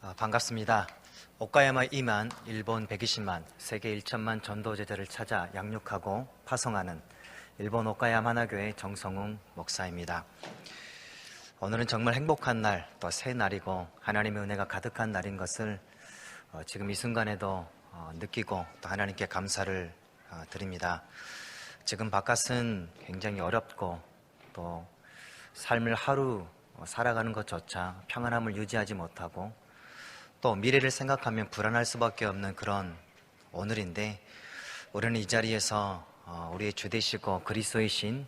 반갑습니다. 오카야마 2만, 일본 120만, 세계 1천만 전도제자를 찾아 양육하고 파송하는 일본 오카야마 하나교회 정성웅 목사입니다. 오늘은 정말 행복한 날, 또 새 날이고 하나님의 은혜가 가득한 날인 것을 지금 이 순간에도 느끼고 또 하나님께 감사를 드립니다. 지금 바깥은 굉장히 어렵고 또 삶을 하루 살아가는 것조차 평안함을 유지하지 못하고 또 미래를 생각하면 불안할 수밖에 없는 그런 오늘인데, 우리는 이 자리에서 우리의 주 되시고 그리스도이신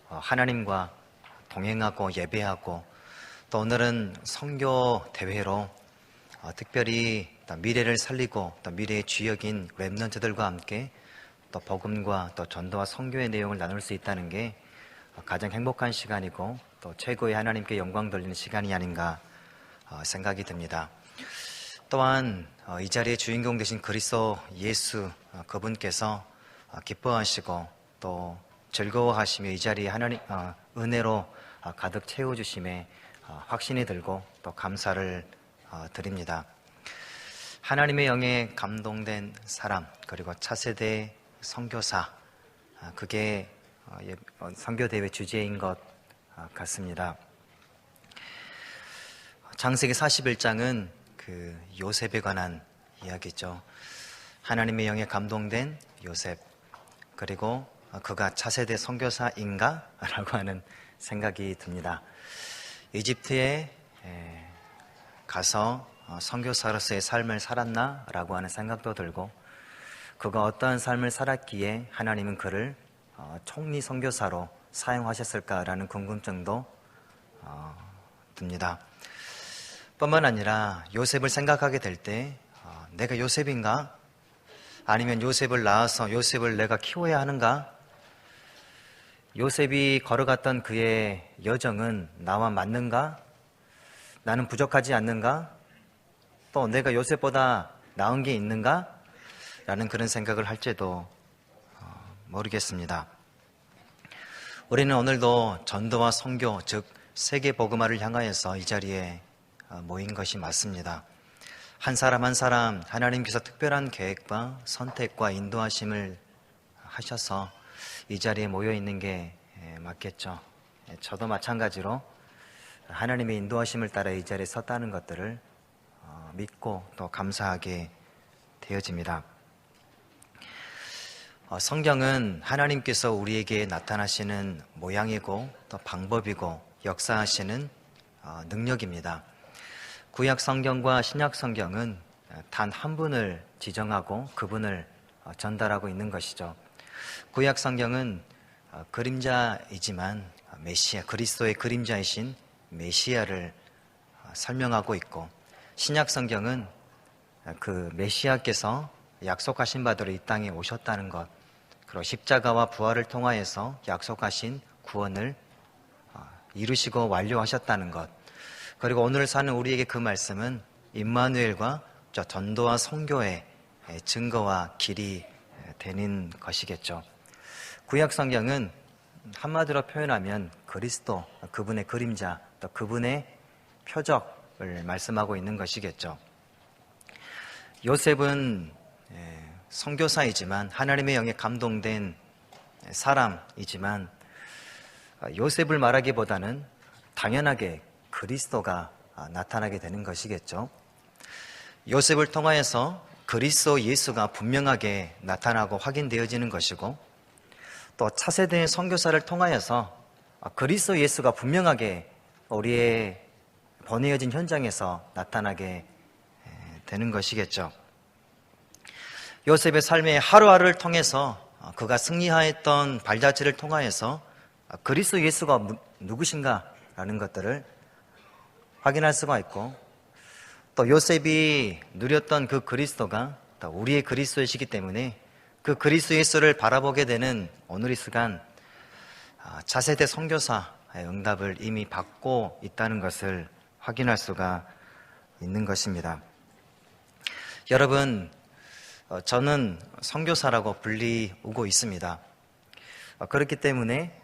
하나님과 동행하고 예배하고, 또 오늘은 선교 대회로 특별히 미래를 살리고 또 미래의 주역인 렘넌트들과 함께 또 복음과 또 전도와 선교의 내용을 나눌 수 있다는 게 가장 행복한 시간이고 또 최고의 하나님께 영광 돌리는 시간이 아닌가 생각이 듭니다. 또한 이 자리의 주인공 되신 그리스도 예수 그분께서 기뻐하시고 또 즐거워하시며 이 자리에 하나님 은혜로 가득 채워주심에 확신이 들고 또 감사를 드립니다. 하나님의 영에 감동된 사람, 그리고 차세대 선교사, 그게 선교대회 주제인 것 같습니다. 창세기 41장은 그 요셉에 관한 이야기죠. 하나님의 영에 감동된 요셉, 그리고 그가 차세대 선교사인가? 라고 하는 생각이 듭니다. 이집트에 가서 선교사로서의 삶을 살았나? 라고 하는 생각도 들고, 그가 어떠한 삶을 살았기에 하나님은 그를 총리 선교사로 사용하셨을까라는 궁금증도 듭니다. 뿐만 아니라 요셉을 생각하게 될 때 내가 요셉인가? 아니면 요셉을 낳아서 요셉을 내가 키워야 하는가? 요셉이 걸어갔던 그의 여정은 나와 맞는가? 나는 부족하지 않는가? 또 내가 요셉보다 나은 게 있는가? 라는 그런 생각을 할지도 모르겠습니다. 우리는 오늘도 전도와 선교, 즉 세계 복음화를 향하여서 이 자리에 모인 것이 맞습니다. 한 사람 한 사람 하나님께서 특별한 계획과 선택과 인도하심을 하셔서 이 자리에 모여 있는 게 맞겠죠. 저도 마찬가지로 하나님의 인도하심을 따라 이 자리에 섰다는 것들을 믿고 또 감사하게 되어집니다. 성경은 하나님께서 우리에게 나타나시는 모양이고 또 방법이고 역사하시는 능력입니다. 구약 성경과 신약 성경은 단 한 분을 지정하고 그분을 전달하고 있는 것이죠. 구약 성경은 그림자이지만 메시아, 그리스도의 그림자이신 메시아를 설명하고 있고, 신약 성경은 그 메시아께서 약속하신 바대로 이 땅에 오셨다는 것, 그리고 십자가와 부활을 통하여서 약속하신 구원을 이루시고 완료하셨다는 것, 그리고 오늘 사는 우리에게 그 말씀은 임마누엘과 전도와 선교의 증거와 길이 되는 것이겠죠. 구약 성경은 한마디로 표현하면 그리스도, 그분의 그림자, 또 그분의 표적을 말씀하고 있는 것이겠죠. 요셉은 선교사이지만 하나님의 영에 감동된 사람이지만 요셉을 말하기보다는 당연하게 그리스도가 나타나게 되는 것이겠죠. 요셉을 통하여서 그리스도 예수가 분명하게 나타나고 확인되어지는 것이고, 또 차세대의 선교사를 통하여서 그리스도 예수가 분명하게 우리의 보내어진 현장에서 나타나게 되는 것이겠죠. 요셉의 삶의 하루하루를 통해서 그가 승리하였던 발자취를 통하여서 그리스도 예수가 누구신가 라는 것들을 확인할 수가 있고, 또 요셉이 누렸던 그 그리스도가 또 우리의 그리스도이시기 때문에 그 그리스도 예수를 바라보게 되는 오늘 이 시간 차세대 선교사의 응답을 이미 받고 있다는 것을 확인할 수가 있는 것입니다. 여러분, 저는 선교사라고 불리우고 있습니다. 그렇기 때문에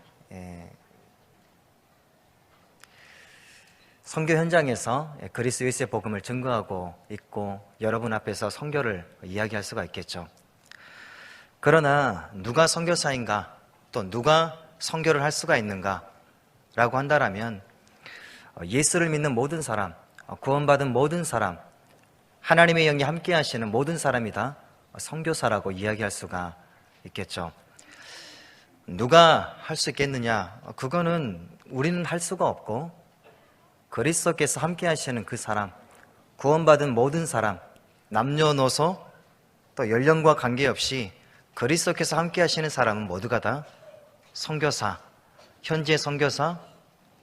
선교 현장에서 그리스도 예수의 복음을 증거하고 있고 여러분 앞에서 선교를 이야기할 수가 있겠죠. 그러나 누가 선교사인가, 또 누가 선교를 할 수가 있는가 라고 한다면 예수를 믿는 모든 사람, 구원받은 모든 사람, 하나님의 영이 함께 하시는 모든 사람이 다 선교사라고 이야기할 수가 있겠죠. 누가 할 수 있겠느냐? 그거는 우리는 할 수가 없고 그리스도께서 함께 하시는 그 사람, 구원받은 모든 사람, 남녀노소 또 연령과 관계없이 그리스도께서 함께 하시는 사람은 모두가 다 선교사, 현재 선교사,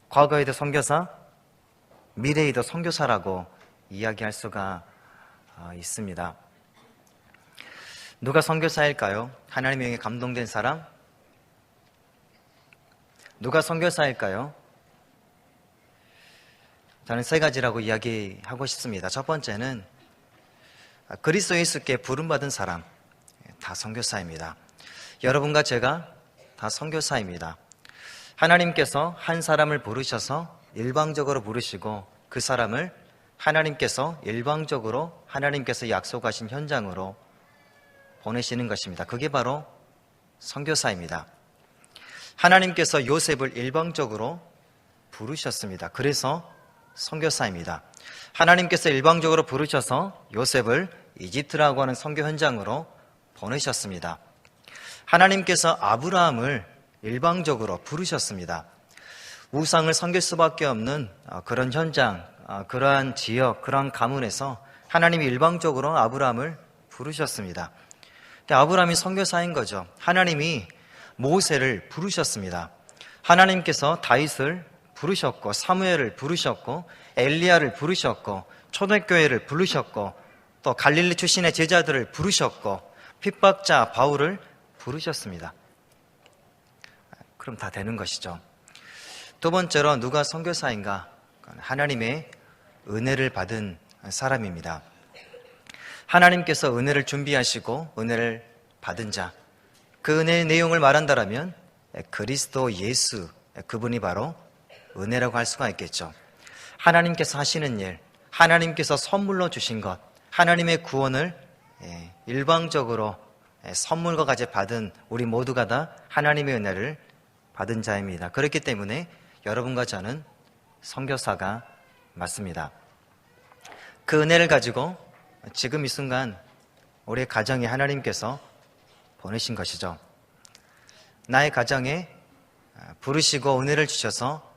과거에도 선교사, 미래에도 선교사라고 이야기할 수가 있습니다. 누가 선교사일까요? 하나님의 영에 감동된 사람? 누가 선교사일까요? 저는 세 가지라고 이야기하고 싶습니다. 첫 번째는 그리스도 예수께 부름받은 사람, 다 선교사입니다. 여러분과 제가 다 선교사입니다. 하나님께서 한 사람을 부르셔서 일방적으로 부르시고 그 사람을 하나님께서 일방적으로 하나님께서 약속하신 현장으로 보내시는 것입니다. 그게 바로 선교사입니다. 하나님께서 요셉을 일방적으로 부르셨습니다. 그래서 선교사입니다. 하나님께서 일방적으로 부르셔서 요셉을 이집트라고 하는 선교 현장으로 보내셨습니다. 하나님께서 아브라함을 일방적으로 부르셨습니다. 우상을 섬길 수밖에 없는 그런 현장, 그러한 지역, 그러한 가문에서 하나님이 일방적으로 아브라함을 부르셨습니다. 아브라함이 선교사인 거죠. 하나님이 모세를 부르셨습니다. 하나님께서 다윗을 부르셨고 사무엘을 부르셨고 엘리야를 부르셨고 초대교회를 부르셨고 또 갈릴리 출신의 제자들을 부르셨고 핍박자 바울을 부르셨습니다. 그럼 다 되는 것이죠. 두 번째로 누가 선교사인가? 하나님의 은혜를 받은 사람입니다. 하나님께서 은혜를 준비하시고 은혜를 받은 자, 그 은혜의 내용을 말한다면 그리스도 예수, 그분이 바로 은혜라고 할 수가 있겠죠. 하나님께서 하시는 일, 하나님께서 선물로 주신 것, 하나님의 구원을 일방적으로 선물과 같이 받은 우리 모두가 다 하나님의 은혜를 받은 자입니다. 그렇기 때문에 여러분과 저는 선교사가 맞습니다. 그 은혜를 가지고 지금 이 순간 우리의 가정에 하나님께서 보내신 것이죠. 나의 가정에 부르시고 은혜를 주셔서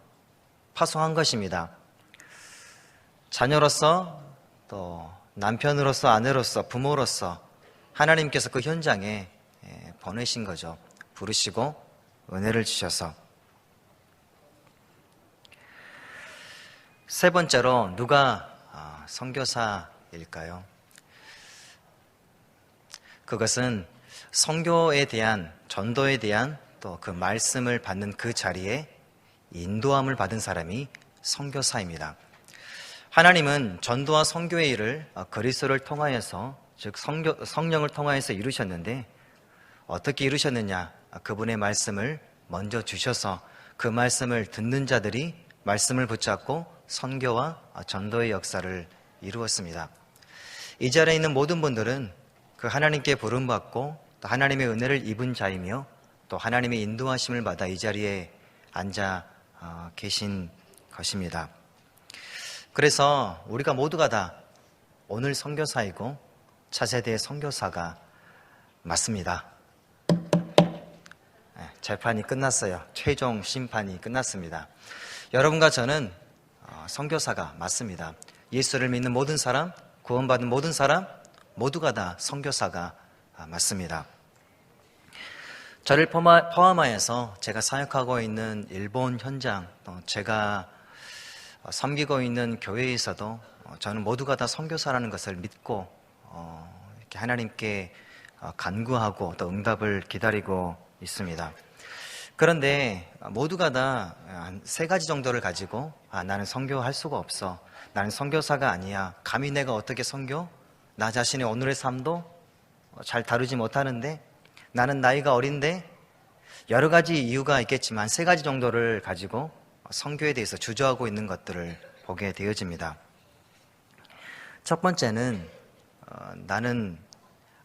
파송한 것입니다. 자녀로서 또 남편으로서 아내로서 부모로서 하나님께서 그 현장에 보내신 거죠. 부르시고 은혜를 주셔서. 세 번째로 누가 선교사일까요? 그것은 선교에 대한, 전도에 대한 또 그 말씀을 받는 그 자리에 인도함을 받은 사람이 선교사입니다. 하나님은 전도와 선교의 일을 그리스도를 통하여서, 즉 성령을 통하여서 이루셨는데 어떻게 이루셨느냐? 그분의 말씀을 먼저 주셔서 그 말씀을 듣는 자들이 말씀을 붙잡고 선교와 전도의 역사를 이루었습니다. 이 자리에 있는 모든 분들은 그 하나님께 부름받고 또 하나님의 은혜를 입은 자이며 또 하나님의 인도하심을 받아 이 자리에 앉아 계신 것입니다. 그래서 우리가 모두가 다 오늘 선교사이고 차세대의 선교사가 맞습니다. 재판이 끝났어요. 최종 심판이 끝났습니다. 여러분과 저는 선교사가 맞습니다. 예수를 믿는 모든 사람, 구원받은 모든 사람 모두가 다 선교사가 맞습니다. 저를 포함하여서 제가 사역하고 있는 일본 현장, 또 제가 섬기고 있는 교회에서도 저는 모두가 다 선교사라는 것을 믿고 이렇게 하나님께 간구하고 또 응답을 기다리고 있습니다. 그런데 모두가 다 한 세 가지 정도를 가지고 나는 선교할 수가 없어. 나는 선교사가 아니야. 감히 내가 어떻게 선교? 나 자신의 오늘의 삶도 잘 다루지 못하는데 나는 나이가 어린데 여러 가지 이유가 있겠지만 세 가지 정도를 가지고 선교에 대해서 주저하고 있는 것들을 보게 되어집니다. 첫 번째는 나는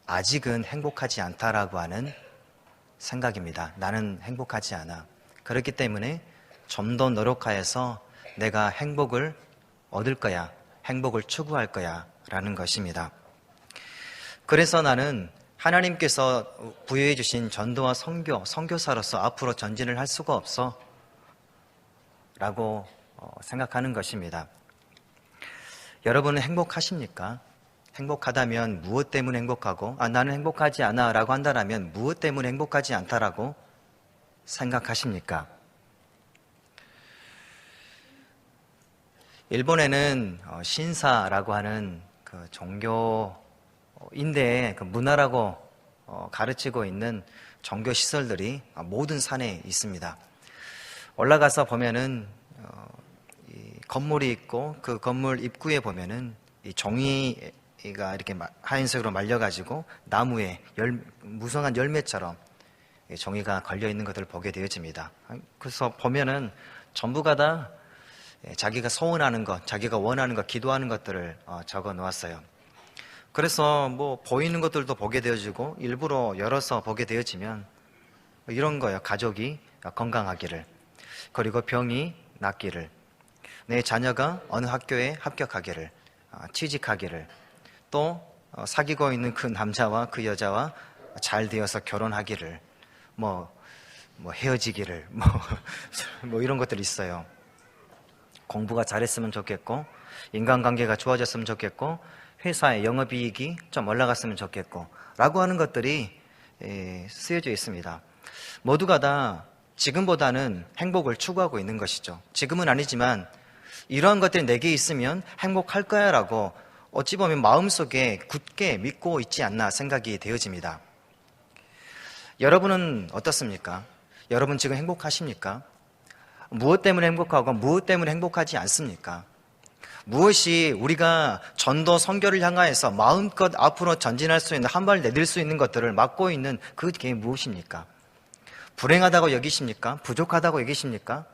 아직은 행복하지 않다라고 하는 생각입니다. 나는 행복하지 않아. 그렇기 때문에 좀 더 노력하여서 내가 행복을 얻을 거야, 행복을 추구할 거야 라는 것입니다. 그래서 나는 하나님께서 부여해 주신 전도와 선교사로서 앞으로 전진을 할 수가 없어 라고 생각하는 것입니다. 여러분은 행복하십니까? 행복하다면 무엇 때문에 행복하고 나는 행복하지 않아 라고 한다면 무엇 때문에 행복하지 않다라고 생각하십니까? 일본에는 신사라고 하는 그 종교인데 그 문화라고 가르치고 있는 종교 시설들이 모든 산에 있습니다. 올라가서 보면은 이 건물이 있고 그 건물 입구에 보면은 이 종이가 이렇게 하얀색으로 말려가지고 나무에 무성한 열매처럼 종이가 걸려 있는 것들을 보게 되어집니다. 그래서 보면은 전부가 다 자기가 소원하는 것, 자기가 원하는 것, 기도하는 것들을 적어 놓았어요. 그래서 뭐 보이는 것들도 보게 되어지고 일부러 열어서 보게 되어지면 이런 거예요. 가족이 건강하기를, 그리고 병이 낫기를, 내 자녀가 어느 학교에 합격하기를, 취직하기를, 또 사귀고 있는 그 남자와 그 여자와 잘 되어서 결혼하기를, 뭐 헤어지기를, 뭐 이런 것들이 있어요. 공부가 잘했으면 좋겠고, 인간관계가 좋아졌으면 좋겠고, 회사의 영업이익이 좀 올라갔으면 좋겠고 라고 하는 것들이 쓰여져 있습니다. 모두가 다 지금보다는 행복을 추구하고 있는 것이죠. 지금은 아니지만 이러한 것들이 내게 있으면 행복할 거야 라고 어찌 보면 마음속에 굳게 믿고 있지 않나 생각이 되어집니다. 여러분은 어떻습니까? 여러분 지금 행복하십니까? 무엇 때문에 행복하고 무엇 때문에 행복하지 않습니까? 무엇이 우리가 전도 선교를 향하여서 마음껏 앞으로 전진할 수 있는, 한 발 내딜 수 있는 것들을 막고 있는 그게 무엇입니까? 불행하다고 여기십니까? 부족하다고 여기십니까?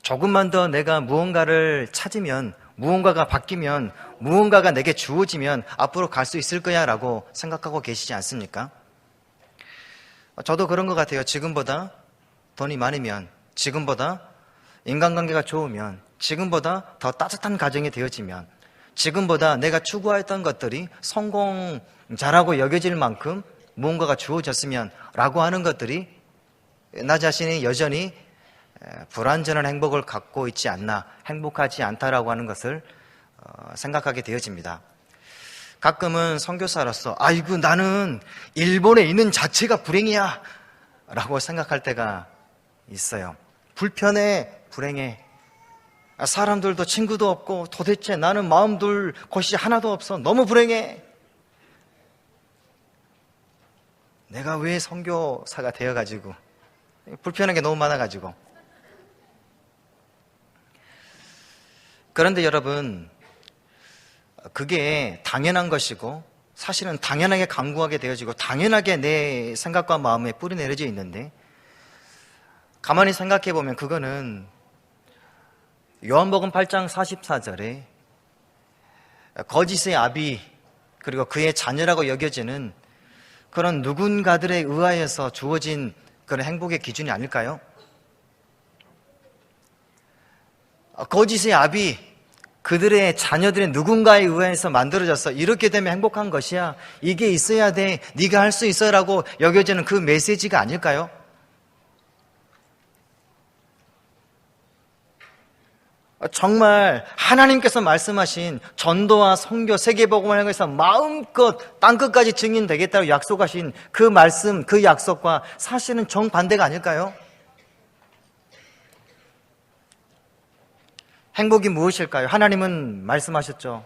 조금만 더 내가 무언가를 찾으면, 무언가가 바뀌면, 무언가가 내게 주어지면 앞으로 갈 수 있을 거야 라고 생각하고 계시지 않습니까? 저도 그런 것 같아요. 지금보다 돈이 많으면, 지금보다 인간관계가 좋으면, 지금보다 더 따뜻한 가정이 되어지면, 지금보다 내가 추구했던 것들이 성공자라고 여겨질 만큼 무언가가 주어졌으면 라고 하는 것들이 나 자신이 여전히 불완전한 행복을 갖고 있지 않나, 행복하지 않다라고 하는 것을 생각하게 되어집니다. 가끔은 선교사로서 아이고 나는 일본에 있는 자체가 불행이야 라고 생각할 때가 있어요. 불편해, 불행해. 사람들도 친구도 없고 도대체 나는 마음 둘 곳이 하나도 없어. 너무 불행해. 내가 왜 선교사가 되어가지고 불편한 게 너무 많아가지고. 그런데 여러분, 그게 당연한 것이고 사실은 당연하게 강구하게 되어지고 당연하게 내 생각과 마음에 뿌리 내려져 있는데, 가만히 생각해 보면 그거는 요한복음 8장 44절에 거짓의 아비 그리고 그의 자녀라고 여겨지는 그런 누군가들에 의하여서 주어진 그런 행복의 기준이 아닐까요? 거짓의 아비, 그들의 자녀들의 누군가에 의해서 만들어져서 이렇게 되면 행복한 것이야, 이게 있어야 돼, 네가 할 수 있어 라고 여겨지는 그 메시지가 아닐까요? 정말 하나님께서 말씀하신 전도와 선교, 세계복음을 향해서 마음껏 땅끝까지 증인되겠다고 약속하신 그 말씀, 그 약속과 사실은 정반대가 아닐까요? 행복이 무엇일까요? 하나님은 말씀하셨죠.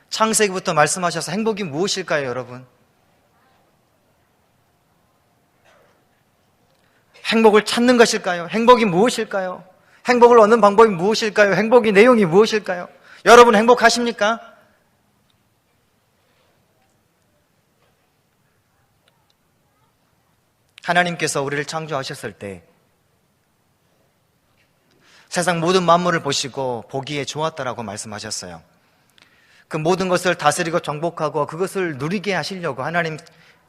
창세기부터 말씀하셔서 행복이 무엇일까요, 여러분? 행복을 찾는 것일까요? 행복이 무엇일까요? 행복을 얻는 방법이 무엇일까요? 행복의 내용이 무엇일까요? 여러분 행복하십니까? 하나님께서 우리를 창조하셨을 때 세상 모든 만물을 보시고 보기에 좋았다라고 말씀하셨어요. 그 모든 것을 다스리고 정복하고 그것을 누리게 하시려고 하나님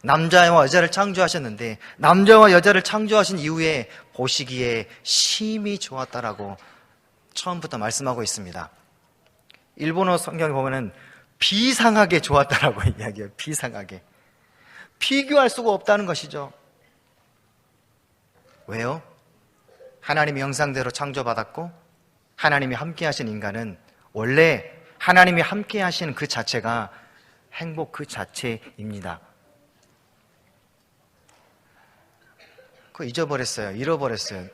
남자와 여자를 창조하셨는데, 남자와 여자를 창조하신 이후에 보시기에 심히 좋았다라고 처음부터 말씀하고 있습니다. 일본어 성경에 보면은 비상하게 좋았다라고 이야기해요. 비상하게. 비교할 수가 없다는 것이죠. 왜요? 하나님의 형상대로 창조받았고 하나님이 함께 하신 인간은 원래 하나님이 함께 하시는 그 자체가 행복 그 자체입니다. 그거 잊어버렸어요. 잃어버렸어요.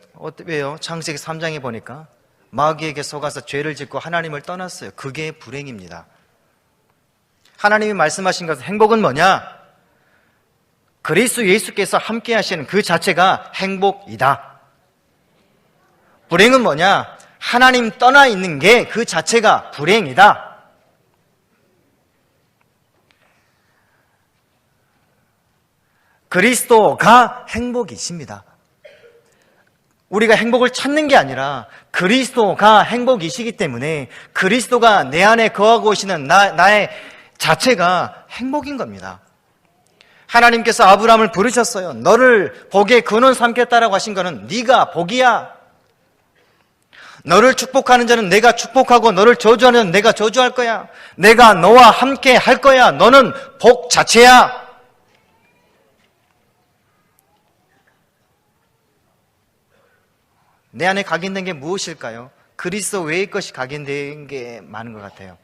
왜요? 창세기 3장에 보니까 마귀에게 속아서 죄를 짓고 하나님을 떠났어요. 그게 불행입니다. 하나님이 말씀하신 것은 행복은 뭐냐? 그리스도 예수께서 함께 하시는 그 자체가 행복이다. 불행은 뭐냐? 하나님 떠나 있는 게 그 자체가 불행이다. 그리스도가 행복이십니다. 우리가 행복을 찾는 게 아니라 그리스도가 행복이시기 때문에 그리스도가 내 안에 거하고 오시는 나의 자체가 행복인 겁니다. 하나님께서 아브라함을 부르셨어요. 너를 복의 근원 삼겠다라고 하신 거는 네가 복이야. 너를 축복하는 자는 내가 축복하고 너를 저주하는 자는 내가 저주할 거야. 내가 너와 함께 할 거야. 너는 복 자체야. 내 안에 각인된 게 무엇일까요? 그리스도 외의 것이 각인된 게 많은 것 같아요.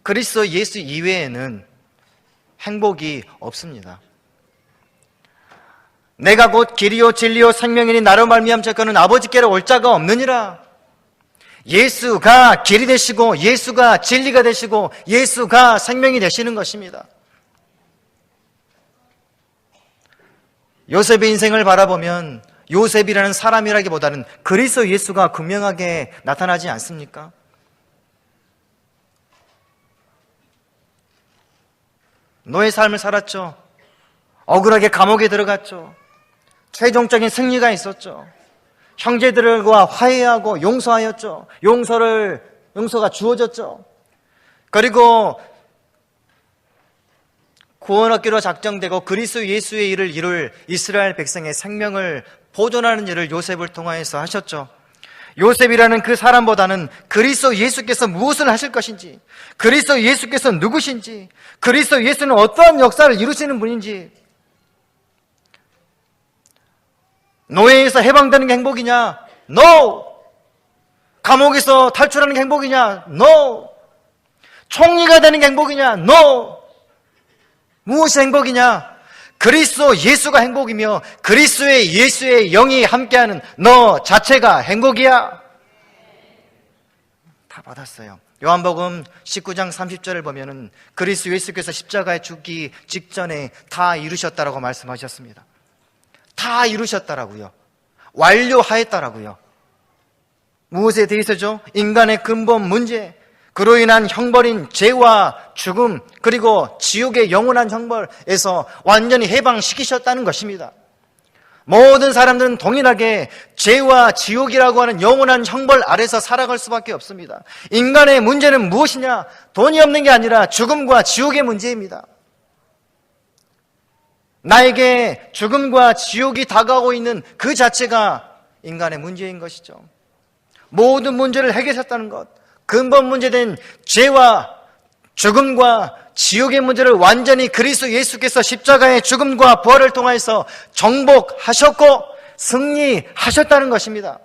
그리스도 예수 이외에는 행복이 없습니다. 내가 곧 길이요 진리요 생명이니 나로 말미암 자거는 아버지께로 올 자가 없느니라. 예수가 길이 되시고 예수가 진리가 되시고 예수가 생명이 되시는 것입니다. 요셉의 인생을 바라보면 요셉이라는 사람이라기보다는 그리스도 예수가 극명하게 나타나지 않습니까? 노예 삶을 살았죠. 억울하게 감옥에 들어갔죠. 최종적인 승리가 있었죠. 형제들과 화해하고 용서하였죠. 용서가 주어졌죠. 그리고 구원 얻기로 작정되고 그리스도 예수의 일을 이룰 이스라엘 백성의 생명을 보존하는 일을 요셉을 통하여서 하셨죠. 요셉이라는 그 사람보다는 그리스도 예수께서 무엇을 하실 것인지, 그리스도 예수께서 누구신지, 그리스도 예수는 어떠한 역사를 이루시는 분인지, 노예에서 해방되는 게 행복이냐? No! 감옥에서 탈출하는 게 행복이냐? No! 총리가 되는 게 행복이냐? No! 무엇이 행복이냐? 그리스도 예수가 행복이며 그리스도의 예수의 영이 함께하는 너 자체가 행복이야. 다 받았어요. 요한복음 19장 30절을 보면은 그리스도 예수께서 십자가에 죽기 직전에 다 이루셨다라고 말씀하셨습니다. 다 이루셨다라고요. 완료하였다라고요. 무엇에 대해서죠? 인간의 근본 문제, 그로 인한 형벌인 죄와 죽음, 그리고 지옥의 영원한 형벌에서 완전히 해방시키셨다는 것입니다. 모든 사람들은 동일하게 죄와 지옥이라고 하는 영원한 형벌 아래서 살아갈 수밖에 없습니다. 인간의 문제는 무엇이냐? 돈이 없는 게 아니라 죽음과 지옥의 문제입니다. 나에게 죽음과 지옥이 다가오고 있는 그 자체가 인간의 문제인 것이죠. 모든 문제를 해결하셨다는 것, 근본 문제된 죄와 죽음과 지옥의 문제를 완전히 그리스도 예수께서 십자가의 죽음과 부활을 통해서 정복하셨고 승리하셨다는 것입니다.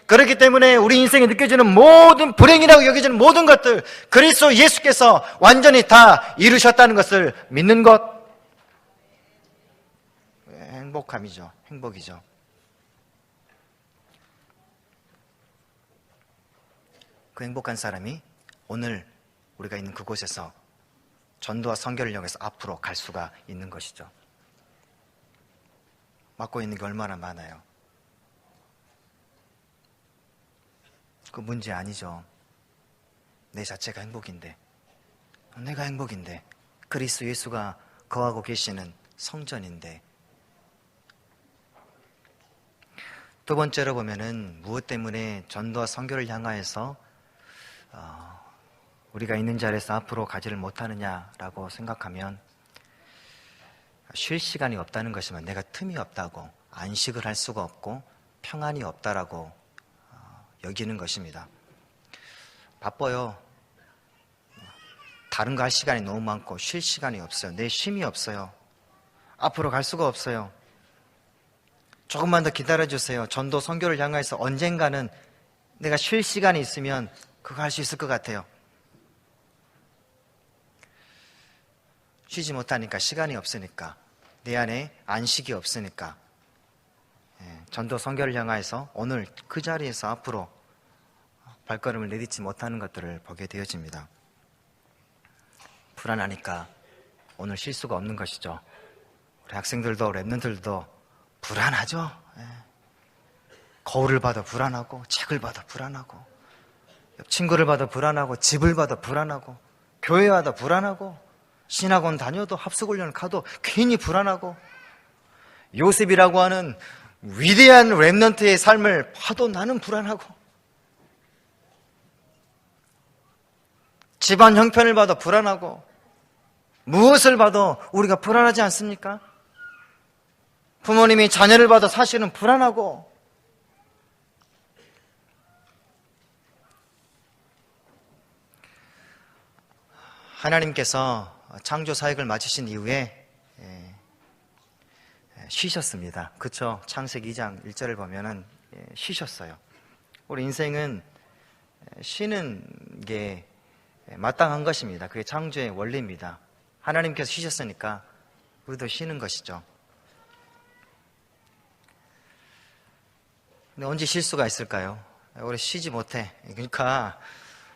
그렇기 때문에 우리 인생에 느껴지는 모든 불행이라고 여겨지는 모든 것들 그리스도 예수께서 완전히 다 이루셨다는 것을 믿는 것, 행복함이죠. 행복이죠. 그 행복한 사람이 오늘 우리가 있는 그곳에서 전도와 선교를 이용해서 앞으로 갈 수가 있는 것이죠. 맡고 있는 게 얼마나 많아요. 그 문제 아니죠. 내 자체가 행복인데, 내가 행복인데, 그리스도 예수가 거하고 계시는 성전인데, 두 번째로 보면은 무엇 때문에 전도와 선교를 향하여서 우리가 있는 자리에서 앞으로 가지를 못하느냐라고 생각하면 쉴 시간이 없다는 것이면 내가 틈이 없다고, 안식을 할 수가 없고 평안이 없다라고 여기는 것입니다. 바빠요. 다른 거 할 시간이 너무 많고 쉴 시간이 없어요. 내 쉼이 없어요. 앞으로 갈 수가 없어요. 조금만 더 기다려주세요. 전도 선교를 향해서 언젠가는 내가 쉴 시간이 있으면 그거 할 수 있을 것 같아요. 쉬지 못하니까, 시간이 없으니까, 내 안에 안식이 없으니까 전도 선교를 향해서 오늘 그 자리에서 앞으로 발걸음을 내딛지 못하는 것들을 보게 되어집니다. 불안하니까 오늘 쉴 수가 없는 것이죠. 우리 학생들도 랩런트들도 불안하죠. 거울을 봐도 불안하고, 책을 봐도 불안하고, 친구를 봐도 불안하고, 집을 봐도 불안하고, 교회 와도 불안하고, 신학원 다녀도, 합숙훈련을 가도 괜히 불안하고, 요셉이라고 하는 위대한 랩런트의 삶을 봐도 나는 불안하고, 집안 형편을 봐도 불안하고, 무엇을 봐도 우리가 불안하지 않습니까? 부모님이 자녀를 봐도 사실은 불안하고, 하나님께서 창조 사역을 마치신 이후에 쉬셨습니다. 그렇죠? 창세기 2장 1절을 보면은 쉬셨어요. 우리 인생은 쉬는 게 마땅한 것입니다. 그게 창조의 원리입니다. 하나님께서 쉬셨으니까 우리도 쉬는 것이죠. 근데 언제 쉴 수가 있을까요? 우리 쉬지 못해. 그러니까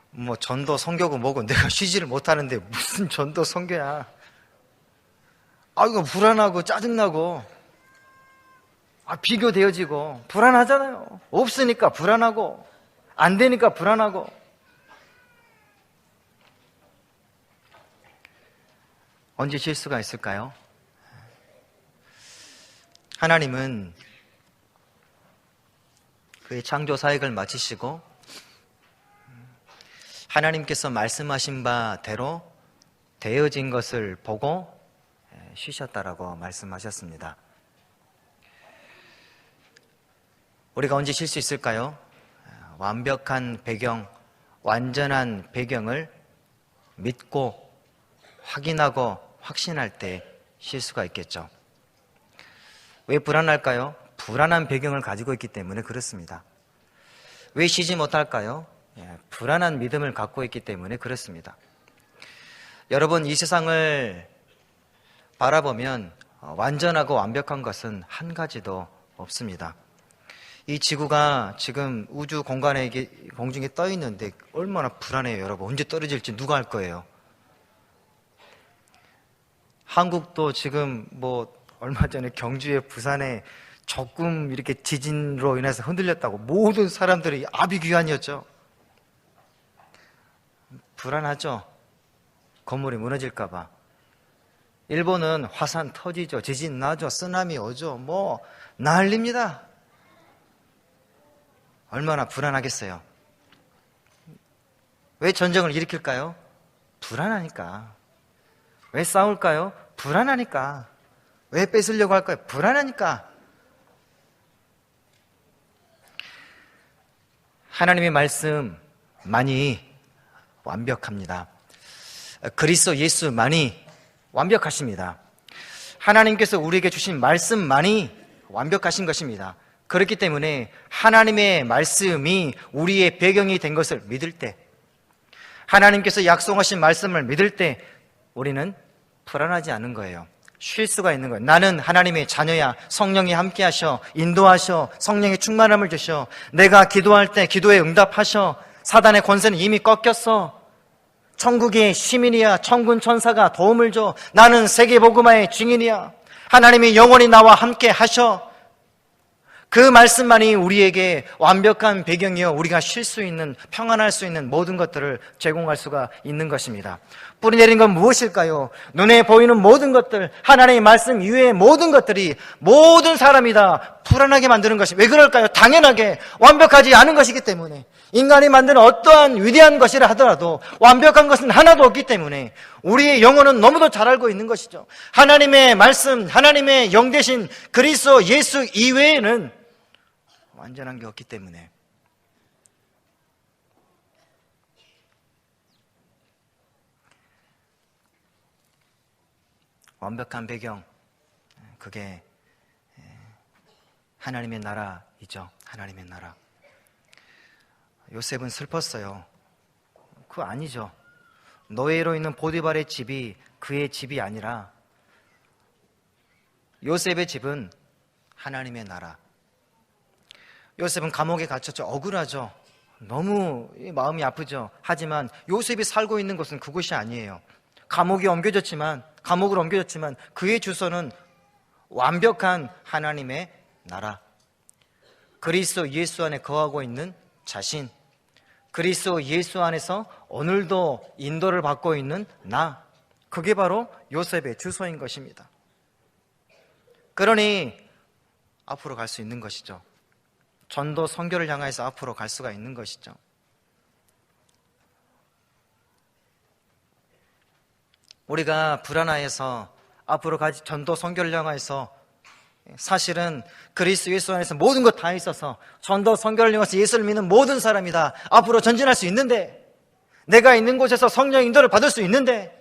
뭐 전도 선교고 뭐고 내가 쉬지를 못하는데 무슨 전도 선교야. 이거 불안하고 짜증나고, 비교되어지고 불안하잖아요. 없으니까 불안하고, 안 되니까 불안하고. 언제 쉴 수가 있을까요? 하나님은 그의 창조 사역을 마치시고 하나님께서 말씀하신 바대로 되어진 것을 보고 쉬셨다라고 말씀하셨습니다. 우리가 언제 쉴 수 있을까요? 완벽한 배경, 완전한 배경을 믿고 확인하고 확신할 때 쉴 수가 있겠죠. 왜 불안할까요? 불안한 배경을 가지고 있기 때문에 그렇습니다. 왜 쉬지 못할까요? 불안한 믿음을 갖고 있기 때문에 그렇습니다. 여러분, 이 세상을 바라보면 완전하고 완벽한 것은 한 가지도 없습니다. 이 지구가 지금 우주 공간에 공중에 떠 있는데 얼마나 불안해요, 여러분. 언제 떨어질지 누가 알 거예요. 한국도 지금 얼마 전에 경주에 부산에 조금 이렇게 지진으로 인해서 흔들렸다고 모든 사람들이 아비규환이었죠. 불안하죠. 건물이 무너질까 봐. 일본은 화산 터지죠. 지진 나죠. 쓰나미 오죠. 난립니다. 얼마나 불안하겠어요. 왜 전쟁을 일으킬까요? 불안하니까. 왜 싸울까요? 불안하니까. 왜 뺏으려고 할까요? 불안하니까. 하나님의 말씀만이 완벽합니다. 그리스도 예수만이 완벽하십니다. 하나님께서 우리에게 주신 말씀만이 완벽하신 것입니다. 그렇기 때문에 하나님의 말씀이 우리의 배경이 된 것을 믿을 때, 하나님께서 약속하신 말씀을 믿을 때 우리는 불안하지 않은 거예요. 쉴 수가 있는 거예요. 나는 하나님의 자녀야. 성령이 함께 하셔, 인도하셔, 성령의 충만함을 주셔. 내가 기도할 때 기도에 응답하셔. 사단의 권세는 이미 꺾였어. 천국의 시민이야. 천군 천사가 도움을 줘. 나는 세계복음화의 증인이야. 하나님이 영원히 나와 함께 하셔. 그 말씀만이 우리에게 완벽한 배경이요, 우리가 쉴 수 있는, 평안할 수 있는 모든 것들을 제공할 수가 있는 것입니다. 뿌리내린 건 무엇일까요? 눈에 보이는 모든 것들, 하나님의 말씀 이외의 모든 것들이 모든 사람이 다 불안하게 만드는 것이 왜 그럴까요? 당연하게 완벽하지 않은 것이기 때문에, 인간이 만드는 어떠한 위대한 것이라 하더라도 완벽한 것은 하나도 없기 때문에 우리의 영혼은 너무도 잘 알고 있는 것이죠. 하나님의 말씀, 하나님의 영 되신 그리스도 예수 이외에는 완전한 게 없기 때문에 완벽한 배경, 그게 하나님의 나라이죠. 하나님의 나라. 요셉은 슬펐어요. 그거 아니죠. 노예로 있는 보디발의 집이 그의 집이 아니라 요셉의 집은 하나님의 나라. 요셉은 감옥에 갇혔죠. 억울하죠. 너무 마음이 아프죠. 하지만 요셉이 살고 있는 곳은 그곳이 아니에요. 감옥으로 옮겨졌지만 그의 주소는 완벽한 하나님의 나라, 그리스도 예수 안에 거하고 있는 자신, 그리스도 예수 안에서 오늘도 인도를 받고 있는 나, 그게 바로 요셉의 주소인 것입니다. 그러니 앞으로 갈 수 있는 것이죠. 전도 선교를 향해서 앞으로 갈 수가 있는 것이죠. 우리가 불안해서 앞으로 전도 선교를 향해서 사실은 그리스도 예수 안에서 모든 것 다 있어서 전도 선교를 향해서 예수를 믿는 모든 사람이 다 앞으로 전진할 수 있는데, 내가 있는 곳에서 성령 인도를 받을 수 있는데,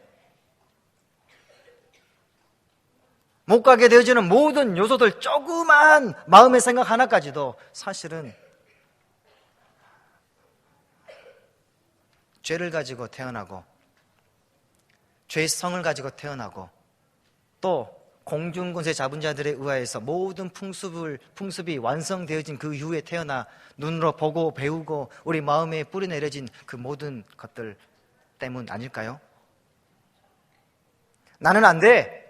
못 가게 되어지는 모든 요소들, 조그만 마음의 생각 하나까지도 사실은 죄를 가지고 태어나고 죄의 성을 가지고 태어나고 또 공중권세 잡은 자들에 의하여서 모든 풍습이 완성되어진 그 이후에 태어나 눈으로 보고 배우고 우리 마음에 뿌리내려진 그 모든 것들 때문 아닐까요? 나는 안 돼,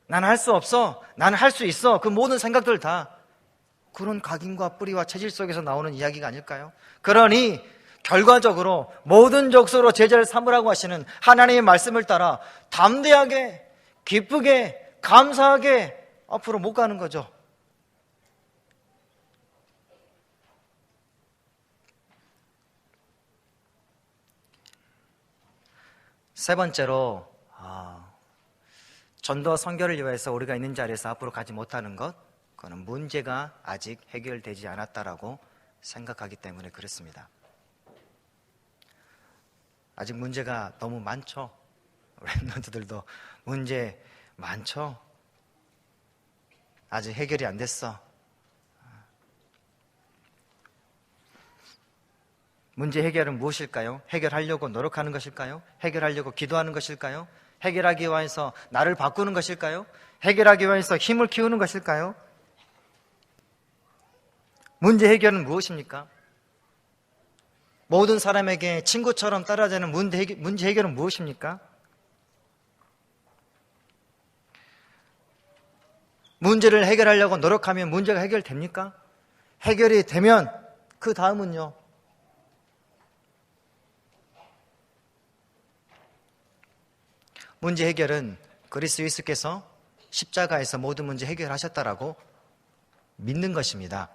나는 할 수 없어, 나는 할 수 있어, 그 모든 생각들 다 그런 각인과 뿌리와 체질 속에서 나오는 이야기가 아닐까요? 그러니 결과적으로 모든 족속으로 제자를 삼으라고 하시는 하나님의 말씀을 따라 담대하게, 기쁘게, 감사하게 앞으로 못 가는 거죠. 세 번째로, 전도와 선교를 위해서 우리가 있는 자리에서 앞으로 가지 못하는 것, 그거는 문제가 아직 해결되지 않았다라고 생각하기 때문에 그렇습니다. 아직 문제가 너무 많죠. 랩런트들도 문제 많죠. 아직 해결이 안 됐어. 문제 해결은 무엇일까요? 해결하려고 노력하는 것일까요? 해결하려고 기도하는 것일까요? 해결하기 위해서 나를 바꾸는 것일까요? 해결하기 위해서 힘을 키우는 것일까요? 문제 해결은 무엇입니까? 모든 사람에게 친구처럼 따라가는 문제 해결은 무엇입니까? 문제를 해결하려고 노력하면 문제가 해결됩니까? 해결이 되면 그 다음은요, 문제 해결은 그리스도 예수께서 십자가에서 모든 문제 해결하셨다라고 믿는 것입니다.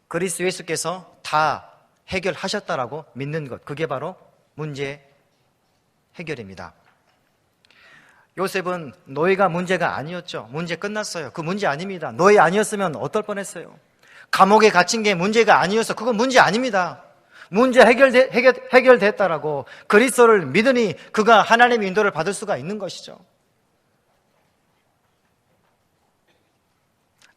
그리스도 예수께서 다 해결하셨다라고 믿는 것, 그게 바로 문제 해결입니다. 요셉은 노예가 문제가 아니었죠. 문제 끝났어요. 그 문제 아닙니다. 노예 아니었으면 어떨 뻔했어요. 감옥에 갇힌 게 문제가 아니어서 그건 문제 아닙니다. 문제 해결됐다라고 그리스도를 믿으니 그가 하나님의 인도를 받을 수가 있는 것이죠.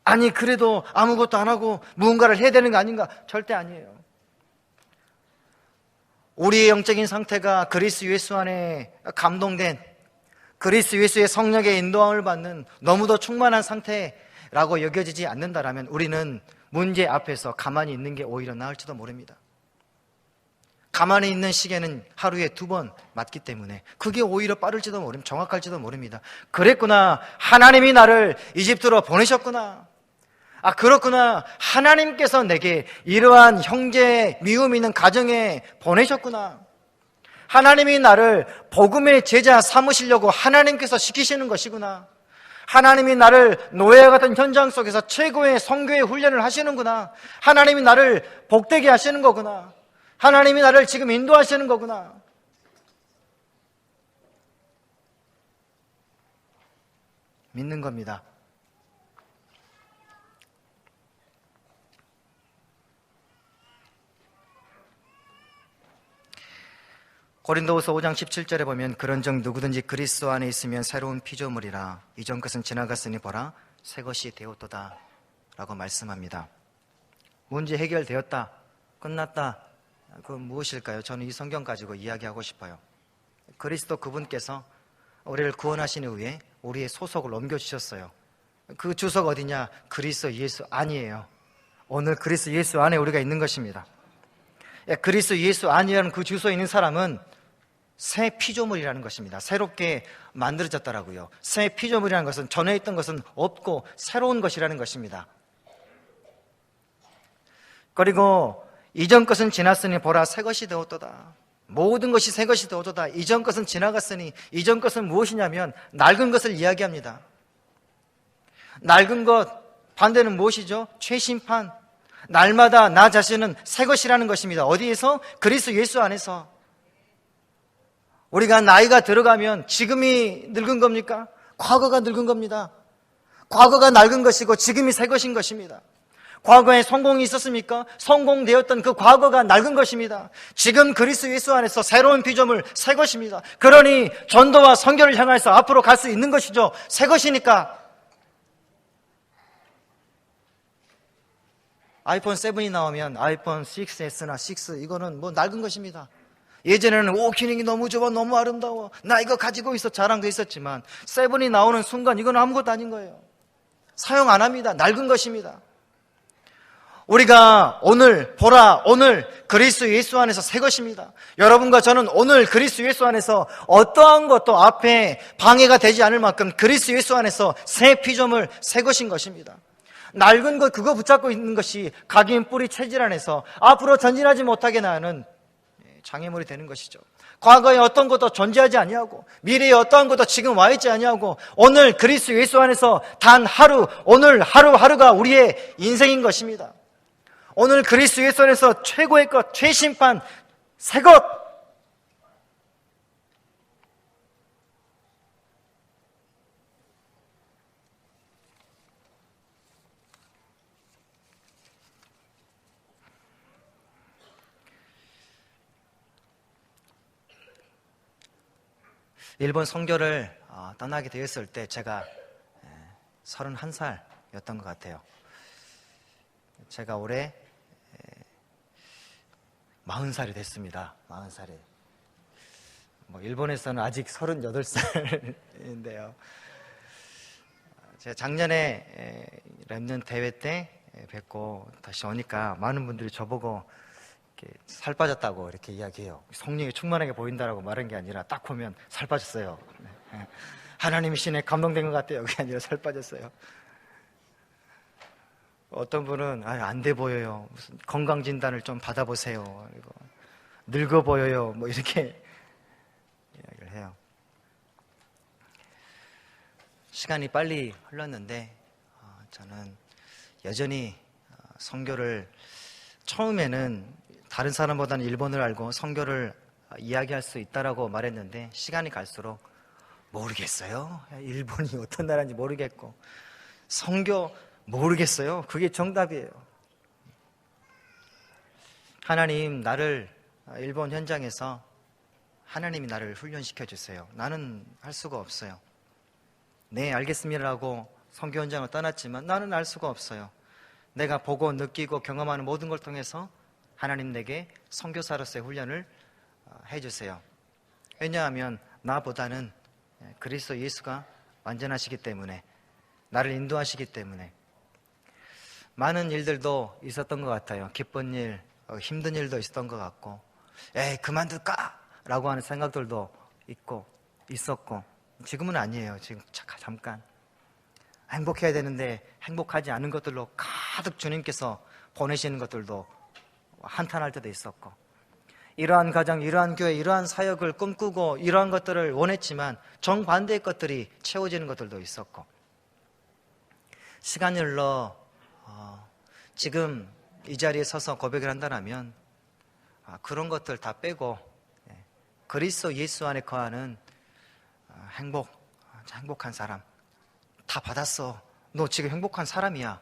아니 그래도 아무것도 안 하고 무언가를 해야 되는 거 아닌가? 절대 아니에요. 우리의 영적인 상태가 그리스도 예수 안에 감동된, 그리스도 예수의 성령의 인도함을 받는 너무도 충만한 상태라고 여겨지지 않는다라면 우리는 문제 앞에서 가만히 있는 게 오히려 나을지도 모릅니다. 가만히 있는 시계는 하루에 2번 맞기 때문에 그게 오히려 빠를지도 모릅니다. 정확할지도 모릅니다. 그랬구나, 하나님이 나를 이집트로 보내셨구나, 그렇구나, 하나님께서 내게 이러한 형제 미움 있는 가정에 보내셨구나, 하나님이 나를 복음의 제자 삼으시려고 하나님께서 시키시는 것이구나. 하나님이 나를 노예와 같은 현장 속에서 최고의 선교의 훈련을 하시는구나. 하나님이 나를 복되게 하시는 거구나. 하나님이 나를 지금 인도하시는 거구나. 믿는 겁니다. 고린도후서 5장 17절에 보면 그런즉 누구든지 그리스도 안에 있으면 새로운 피조물이라 이전 것은 지나갔으니 보라 새 것이 되었도다 라고 말씀합니다. 문제 해결되었다, 끝났다. 그건 무엇일까요? 저는 이 성경 가지고 이야기하고 싶어요. 그리스도 그분께서 우리를 구원하신 이후에 우리의 소속을 옮겨주셨어요. 그 주소가 어디냐? 그리스도 예수 안이에요. 오늘 그리스도 예수 안에 우리가 있는 것입니다. 그리스도 예수 안이라는 그 주소에 있는 사람은 새 피조물이라는 것입니다. 새롭게 만들어졌더라고요. 새 피조물이라는 것은 전에 있던 것은 없고 새로운 것이라는 것입니다. 그리고 이전 것은 지났으니 보라 새 것이 되었도다. 모든 것이 새 것이 되었도다. 이전 것은 지나갔으니, 이전 것은 무엇이냐면 낡은 것을 이야기합니다. 낡은 것, 반대는 무엇이죠? 최심판. 날마다 나 자신은 새 것이라는 것입니다. 어디에서? 그리스도 예수 안에서. 우리가 나이가 들어가면 지금이 늙은 겁니까? 과거가 늙은 겁니다. 과거가 낡은 것이고 지금이 새 것인 것입니다. 과거에 성공이 있었습니까? 성공되었던 그 과거가 낡은 것입니다. 지금 그리스도 예수 안에서 새로운 피조물, 새 것입니다. 그러니 전도와 선교를 향해서 앞으로 갈 수 있는 것이죠. 새 것이니까. 아이폰 7이 나오면 아이폰 6S나 6 이거는 뭐 낡은 것입니다. 예전에는 오 기능이 너무 좋아, 너무 아름다워, 나 이거 가지고 있어 자랑도 있었지만 7이 나오는 순간 이건 아무것도 아닌 거예요. 사용 안 합니다. 낡은 것입니다. 우리가 오늘 보라 오늘 그리스도 예수 안에서 새 것입니다. 여러분과 저는 오늘 그리스도 예수 안에서 어떠한 것도 앞에 방해가 되지 않을 만큼 그리스도 예수 안에서 새 피조물, 새 것인 것입니다. 낡은 것 그거 붙잡고 있는 것이 각인 뿌리 체질 안에서 앞으로 전진하지 못하게 나는 장애물이 되는 것이죠. 과거에 어떤 것도 존재하지 아니하고 미래에 어떠한 것도 지금 와 있지 아니하고 오늘 그리스도 예수 안에서 단 하루, 오늘 하루하루가 우리의 인생인 것입니다. 오늘 그리스도 예수 안에서 최고의 것, 최심판, 새 것. 일본 선교를 떠나게 되었을 때 제가 31살이었던 것 같아요. 제가 올해 40살이 됐습니다. 40살이. 일본에서는 아직 38살인데요. 제가 작년에 랩넌 대회 때 뵙고 다시 오니까 많은 분들이 저보고 이렇게 살 빠졌다고 이렇게 이야기해요. 성령이 충만하게 보인다라고 말한 게 아니라 딱 보면 살 빠졌어요. 하나님의 신에 감동된 것 같아요. 그게 아니라 살 빠졌어요. 어떤 분은 안 돼 보여요. 무슨 건강 진단을 좀 받아보세요. 그리고 늙어 보여요. 뭐 이렇게 이야기를 해요. 시간이 빨리 흘렀는데 저는 여전히 선교를 처음에는 다른 사람보다는 일본을 알고 선교를 이야기할 수 있다라고 말했는데 시간이 갈수록 모르겠어요. 일본이 어떤 나라인지 모르겠고 선교 모르겠어요. 그게 정답이에요. 하나님 나를 일본 현장에서 하나님이 나를 훈련시켜 주세요. 나는 할 수가 없어요. 네 알겠습니다라고 선교 현장을 떠났지만 나는 알 수가 없어요. 내가 보고 느끼고 경험하는 모든 걸 통해서 하나님 내게 선교사로서의 훈련을 해주세요. 왜냐하면 나보다는 그리스도 예수가 완전하시기 때문에 나를 인도하시기 때문에 많은 일들도 있었던 것 같아요. 기쁜 일, 힘든 일도 있었던 것 같고 에이 그만둘까? 라고 하는 생각들도 있었고 지금은 아니에요. 지금 잠깐 행복해야 되는데 행복하지 않은 것들로 가득 주님께서 보내시는 것들도 한탄할 때도 있었고 이러한 가정, 이러한 교회, 이러한 사역을 꿈꾸고 이러한 것들을 원했지만 정반대의 것들이 채워지는 것들도 있었고, 시간이 흘러 지금 이 자리에 서서 고백을 한다면 그런 것들 다 빼고 그리스도 예수 안에 거하는 행복한 사람 다 받았어. 너 지금 행복한 사람이야.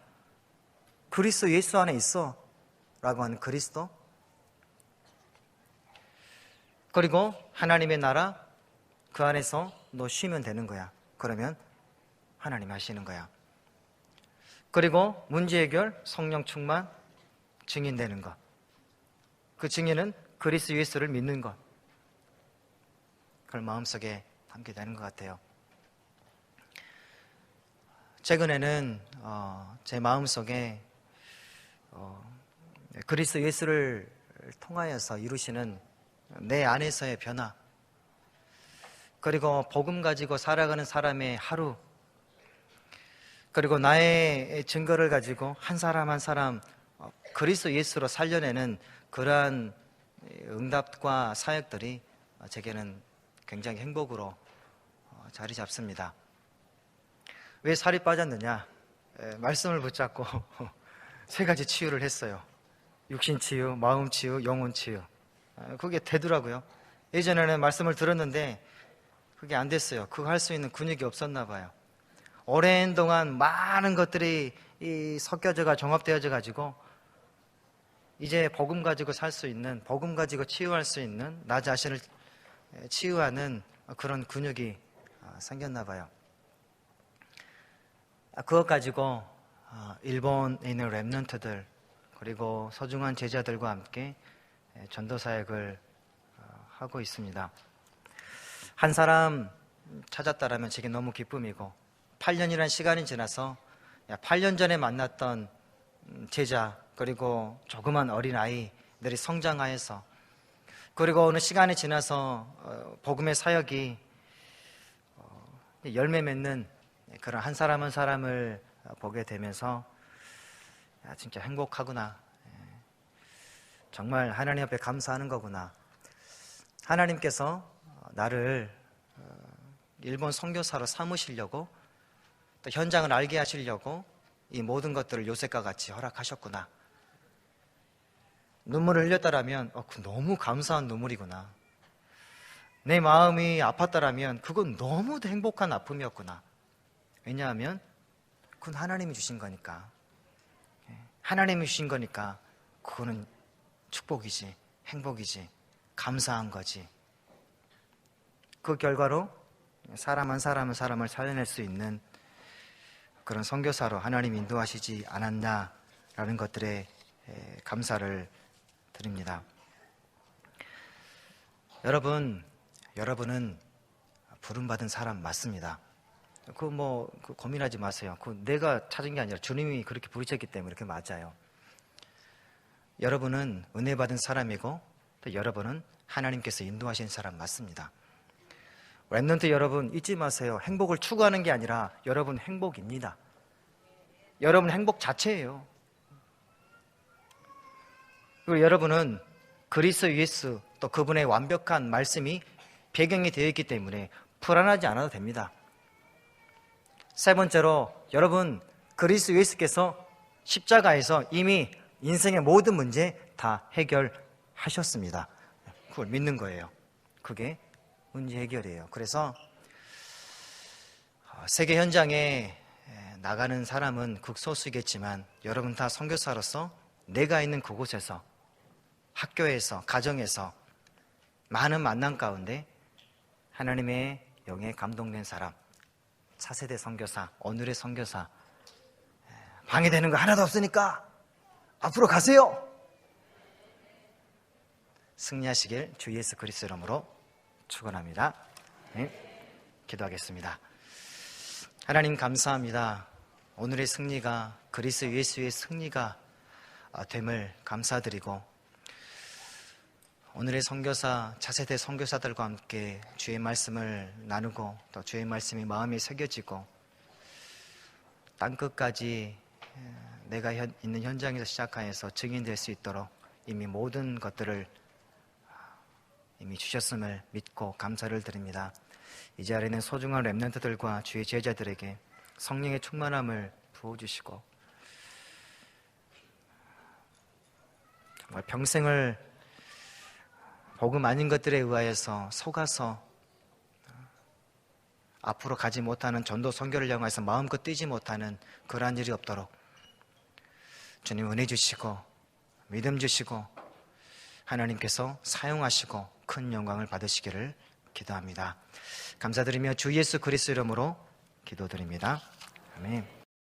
그리스도 예수 안에 있어 라고 하는 그리스도, 그리고 하나님의 나라, 그 안에서 너 쉬면 되는 거야. 그러면 하나님 하시는 거야. 그리고 문제 해결, 성령 충만, 증인되는 것. 그 증인은 그리스도 예수를 믿는 것. 그걸 마음속에 담게 되는 것 같아요. 최근에는 제 마음속에 그리스도 예수를 통하여서 이루시는 내 안에서의 변화, 그리고 복음 가지고 살아가는 사람의 하루, 그리고 나의 증거를 가지고 한 사람 한 사람 그리스도 예수로 살려내는 그러한 응답과 사역들이 제게는 굉장히 행복으로 자리 잡습니다. 왜 살이 빠졌느냐? 말씀을 붙잡고 세 가지 치유를 했어요. 육신 치유, 마음 치유, 영혼 치유. 그게 되더라고요. 예전에는 말씀을 들었는데 그게 안 됐어요. 그거 할 수 있는 근육이 없었나 봐요. 오랜 동안 많은 것들이 섞여져가 종합되어져 가지고 이제 복음 가지고 살 수 있는, 복음 가지고 치유할 수 있는, 나 자신을 치유하는 그런 근육이 생겼나 봐요. 그것 가지고 일본에 있는 렘넌트들, 그리고 소중한 제자들과 함께 전도 사역을 하고 있습니다. 한 사람 찾았다라면 제게 너무 기쁨이고, 8년이라는 시간이 지나서 8년 전에 만났던 제자, 그리고 조그만 어린아이들이 성장하여서, 그리고 어느 시간이 지나서 복음의 사역이 열매 맺는 그런 한 사람 한 사람을 보게 되면서 진짜 행복하구나, 정말 하나님 앞에 감사하는 거구나. 하나님께서 나를 일본 선교사로 삼으시려고, 또 현장을 알게 하시려고 이 모든 것들을 요셉과 같이 허락하셨구나. 눈물을 흘렸다라면 너무 감사한 눈물이구나. 내 마음이 아팠다라면 그건 너무도 행복한 아픔이었구나. 왜냐하면 그건 하나님이 주신 거니까. 하나님이 주신 거니까 그거는 축복이지, 행복이지, 감사한 거지. 그 결과로 사람 한 사람 한 사람을 살려낼 수 있는 그런 선교사로 하나님이 인도하시지 않았나라는 것들에 감사를 드립니다. 여러분은 부름받은 사람 맞습니다. 그거 고민하지 마세요. 그거 내가 찾은 게 아니라 주님이 그렇게 부르셨기 때문에 그렇게 맞아요. 여러분은 은혜 받은 사람이고, 또 여러분은 하나님께서 인도하신 사람 맞습니다. 렘넌트 여러분 잊지 마세요. 행복을 추구하는 게 아니라 여러분 행복입니다. 여러분 행복 자체예요. 그리고 여러분은 그리스도 예수, 또 그분의 완벽한 말씀이 배경이 되어 있기 때문에 불안하지 않아도 됩니다. 세 번째로, 여러분 그리스도 예수께서 십자가에서 이미 인생의 모든 문제 다 해결하셨습니다. 그걸 믿는 거예요. 그게 문제 해결이에요. 그래서 세계 현장에 나가는 사람은 극소수겠지만 여러분 다 선교사로서 내가 있는 그곳에서, 학교에서, 가정에서 많은 만남 가운데 하나님의 영에 감동된 사람, 차세대 선교사, 오늘의 선교사, 방해되는 거 하나도 없으니까 앞으로 가세요. 승리하시길 주 예수 그리스도 이름으로 축원합니다. 기도하겠습니다. 하나님 감사합니다. 오늘의 승리가 그리스도 예수의 승리가 됨을 감사드리고, 오늘의 선교사, 차세대 선교사들과 함께 주의 말씀을 나누고, 또 주의 말씀이 마음에 새겨지고 땅끝까지 내가 있는 현장에서 시작하여서 증인될 수 있도록 이미 모든 것들을 이미 주셨음을 믿고 감사를 드립니다. 이 자리에는 소중한 렘넌트들과 주의 제자들에게 성령의 충만함을 부어주시고 정말 평생을 복음 아닌 것들에 의하여서 속아서 앞으로 가지 못하는 전도 선교를 향해서 마음껏 뛰지 못하는 그러한 일이 없도록 주님 은혜 주시고 믿음 주시고 하나님께서 사용하시고 큰 영광을 받으시기를 기도합니다. 감사드리며 주 예수 그리스도 이름으로 기도드립니다. 아멘.